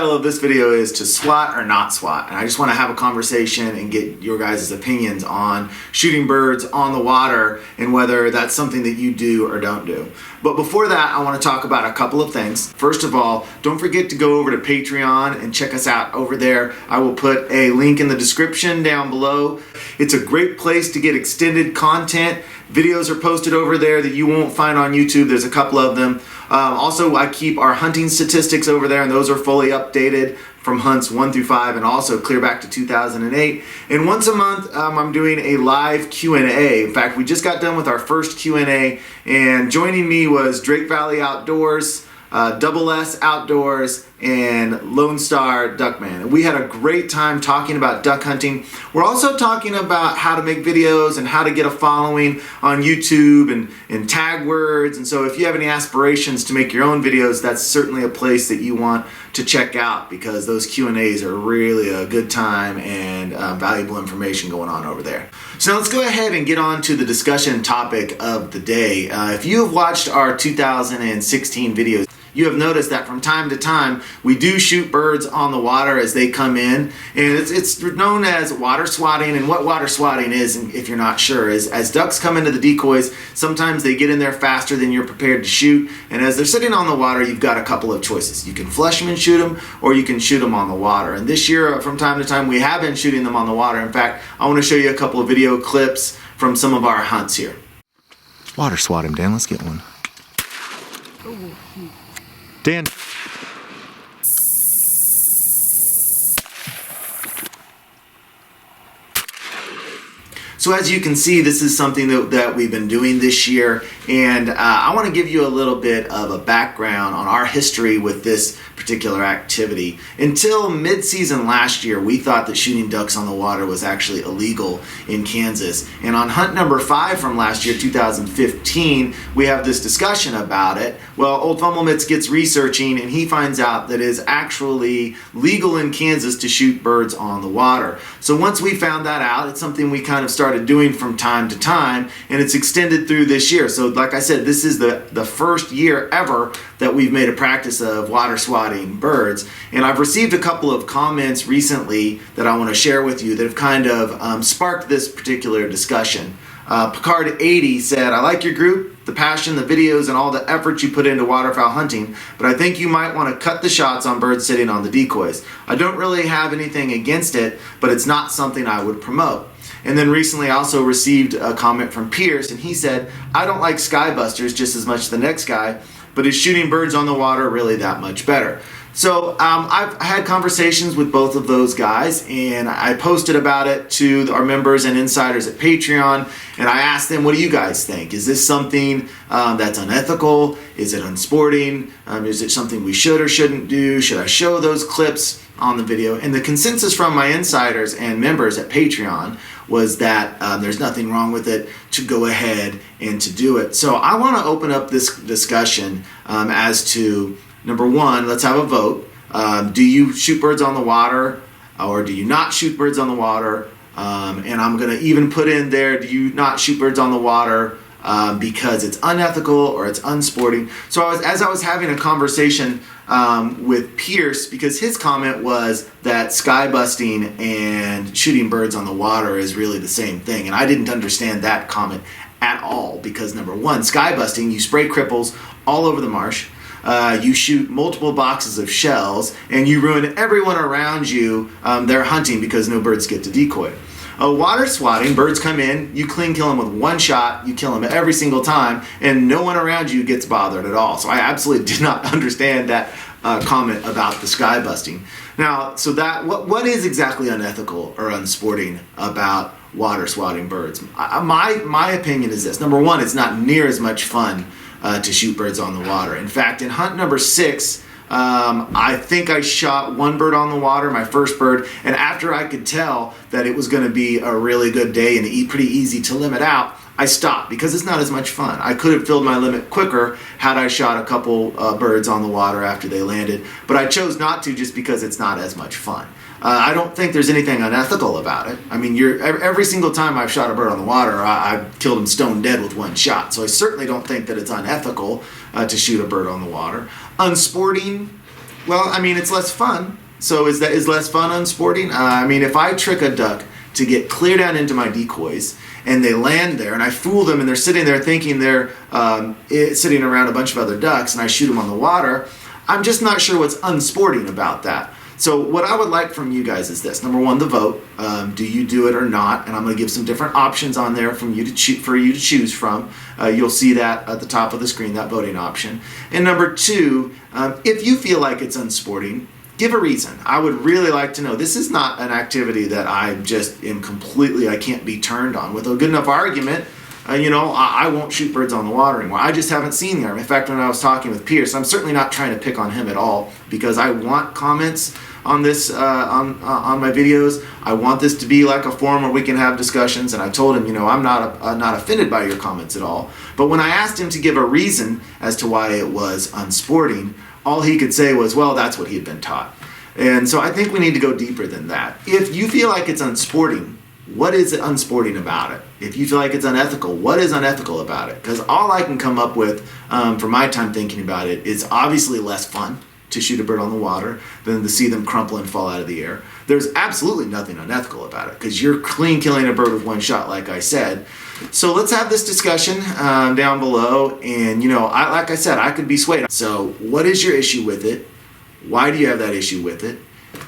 The title of this video is to swat or not swat, and I just want to have a conversation and get your guys' opinions on shooting birds on the water and whether that's something that you do or don't do. But before that, I want to talk about a couple of things. First of all, don't forget to go over to Patreon and check us out over there. I will put a link in the description down below. It's a great place to get extended content. Videos are posted over there that you won't find on YouTube. There's a couple of them. Also, I keep our hunting statistics over there, and those are fully updated from hunts 1 through 5 and also clear back to 2008. And once a month, I'm doing a live Q&A. In fact, we just got done with our first Q&A, and joining me was Drake Valley Outdoors, Double S Outdoors, and Lone Star Duckman. And we had a great time talking about duck hunting. We're also talking about how to make videos and how to get a following on YouTube and tag words. And so if you have any aspirations to make your own videos, that's certainly a place that you want to check out, because those Q&As are really a good time and valuable information going on over there. So let's go ahead and get on to the discussion topic of the day. If you have watched our 2016 videos, you have noticed that from time to time we do shoot birds on the water as they come in, and it's known as water swatting. And what water swatting is, if you're not sure, is as ducks come into the decoys, sometimes they get in there faster than you're prepared to shoot, and as they're sitting on the water, you've got a couple of choices. You can flush them and shoot them, or you can shoot them on the water. And this year, from time to time, we have been shooting them on the water. In fact, I want to show you a couple of video clips from some of our hunts here. Water swat him, Dan. Let's get one. Dan. So as you can see, this is something that we've been doing this year, and I want to give you a little bit of a background on our history with this particular activity. Until mid-season last year, we thought that shooting ducks on the water was actually illegal in Kansas. And on hunt number 5 from last year, 2015, we have this discussion about it. Well, Old Fumblemitz gets researching, and he finds out that it is actually legal in Kansas to shoot birds on the water. So once we found that out, it's something we kind of started doing from time to time, and it's extended through this year. So like I said, this is the first year ever that we've made a practice of water swatting birds. And I've received a couple of comments recently that I want to share with you that have kind of sparked this particular discussion. Picard80 said, "I like your group, the passion, the videos, and all the effort you put into waterfowl hunting, but I think you might want to cut the shots on birds sitting on the decoys. I don't really have anything against it, but it's not something I would promote." And then recently I also received a comment from Pierce, and he said, "I don't like skybusters just as much as the next guy, but is shooting birds on the water really that much better?" So I've had conversations with both of those guys, and I posted about it to our members and insiders at Patreon, and I asked them, what do you guys think? Is this something that's unethical? Is it unsporting? Is it something we should or shouldn't do? Should I show those clips on the video? And the consensus from my insiders and members at Patreon was that there's nothing wrong with it, to go ahead and to do it. So I want to open up this discussion as to, number one, let's have a vote. Do you shoot birds on the water, or do you not shoot birds on the water? And I'm going to even put in there, do you not shoot birds on the water because it's unethical or it's unsporting? So as I was having a conversation with Pierce, because his comment was that sky busting and shooting birds on the water is really the same thing, and I didn't understand that comment at all, because number one, sky busting, you spray cripples all over the marsh, you shoot multiple boxes of shells, and you ruin everyone around you their hunting because no birds get to decoy. Water swatting, birds come in, you clean kill them with one shot, you kill them every single time, and no one around you gets bothered at all. So I absolutely did not understand that comment about the sky busting. Now, so that what is exactly unethical or unsporting about water swatting birds? My opinion is this. Number one, it's not near as much fun to shoot birds on the water. In fact, in hunt number 6, I think I shot one bird on the water, my first bird, and after I could tell that it was going to be a really good day and pretty easy to limit out, I stopped because it's not as much fun. I could have filled my limit quicker had I shot a couple birds on the water after they landed, but I chose not to just because it's not as much fun. I don't think there's anything unethical about it. I mean, every single time I've shot a bird on the water, I've killed him stone dead with one shot. So I certainly don't think that it's unethical to shoot a bird on the water. Unsporting, Well, I mean, it's less fun. So is less fun unsporting? I mean, if I trick a duck to get clear down into my decoys and they land there and I fool them and they're sitting there thinking they're sitting around a bunch of other ducks and I shoot them on the water, I'm just not sure what's unsporting about that. So what I would like from you guys is this. Number one, the vote. Do you do it or not? And I'm going to give some different options on there for you to choose from. You'll see that at the top of the screen, that voting option. And number two, if you feel like it's unsporting, give a reason. I would really like to know. This is not an activity that I just am I can't be turned on. With a good enough argument, I won't shoot birds on the water anymore. I just haven't seen them. In fact, when I was talking with Pierce, I'm certainly not trying to pick on him at all because I want comments on this on my videos. I want this to be like a forum where we can have discussions, and I told him, I'm not offended by your comments at all. But when I asked him to give a reason as to why it was unsporting, all he could say was, well, that's what he had been taught. And so I think we need to go deeper than that. If you feel like it's unsporting, what is it unsporting about it? If you feel like it's unethical, what is unethical about it? Because all I can come up with for my time thinking about it is obviously less fun to shoot a bird on the water than to see them crumple and fall out of the air. There's absolutely nothing unethical about it because you're clean killing a bird with one shot, like I said. So let's have this discussion down below. And, like I said, I could be swayed. So what is your issue with it? Why do you have that issue with it?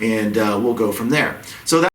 And we'll go from there. So that